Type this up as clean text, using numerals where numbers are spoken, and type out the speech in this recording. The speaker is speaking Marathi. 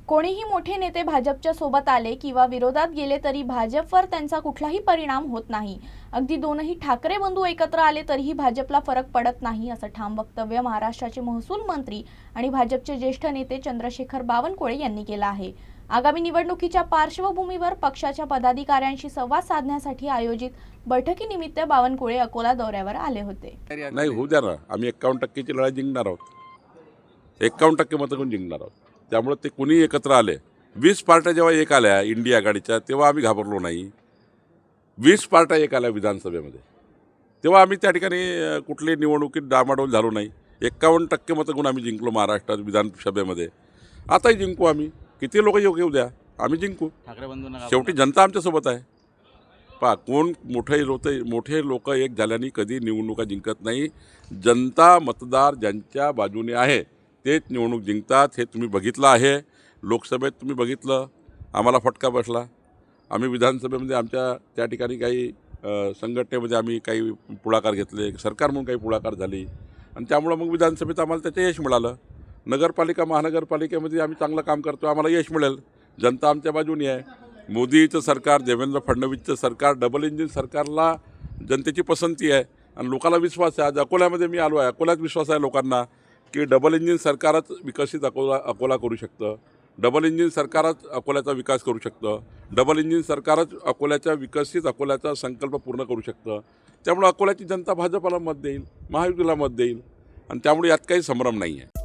कोणीही मोठे नेते भाजपच्या सोबत आले किंवा विरोधात गेले तरी भाजपवर त्यांचा कुठलाही परिणाम होत नाही। अगदी दोनही ठाकरे बंधू एकत्र आले तरीही भाजपला फरक पडत नाही, असं ठाम वक्तव्य महाराष्ट्राचे महसूल मंत्री आणि भाजपचे ज्येष्ठ नेते चंद्रशेखर बावनकुळे यांनी केलं आहे। आगामी निवडणुकीच्या पार्श्वभूमीवर पक्षाच्या पदाधिकाऱ्यांशी संवाद साधण्यासाठी आयोजित बैठकीनिमित्त बावनकुळे अकोला दौऱ्यावर आले होते। नाही होऊ द्या ना, आम्ही 51% ची लढाई जिंकणार आहोत। 51% मतं घेऊन जिंकणार आहोत। त्यामुळे ते कोणी एकत्र आले, 20 पार्ट्या जेव्हा एक आल्या इंडिया आघाडीच्या, तेव्हा आम्ही घाबरलो नाही। 20 पार्ट्या एक आल्या विधानसभेमध्ये, तेव्हा आम्ही त्या ठिकाणी कुठली निवडणुकीत डामाडोल झालो नाही। 51% मतं घेऊन आम्ही जिंकलो महाराष्ट्रात विधानसभेमध्ये। आताही जिंकू आम्ही, किती लोक येऊ द्या, आम्ही जिंकू। ठाकरे बंधूंना शेवटी जनता आमच्यासोबत आहे। पहा, कोण मोठे लोक एक झाल्याने कधी निवडणुका जिंकत नाही। जनता मतदार ज्यांच्या बाजूने आहे तेच निवडणूक जिंकतात, हे तुम्ही बघितलं आहे। लोकसभेत तुम्ही बघितलं, आम्हाला फटका बसला। आम्ही विधानसभेमध्ये आमच्या त्या ठिकाणी काही संघटनेमध्ये आम्ही काही पुढाकार घेतले, सरकार म्हणून काही पुढाकार झाली आणि त्यामुळं मग विधानसभेत आम्हाला त्याचं यश मिळालं। नगरपालिका महानगरपालिकेमध्ये आम्ही चांगलं काम करतो, आम्हाला यश मिळेल। जनता आमच्या बाजूने आहे। मोदीचं सरकार, देवेंद्र फडणवीसचं सरकार, डबल इंजिन सरकारला जनतेची पसंती आहे आणि लोकांना विश्वास आहे। आज अकोल्यामध्ये मी आलो आहे, अकोल्यात विश्वास आहे लोकांना की डबल इंजिन सरकारच विकसित अकोला करू शकतं। डबल इंजिन सरकारच अकोल्याचा विकास करू शकतं। डबल इंजिन सरकारच विकसित अकोल्याचा संकल्प पूर्ण करू शकतं। त्यामुळे अकोल्याची जनता भाजपला मत देईल, महायुतीला मत देईल आणि त्यामुळे यात काही संभ्रम नाही आहे।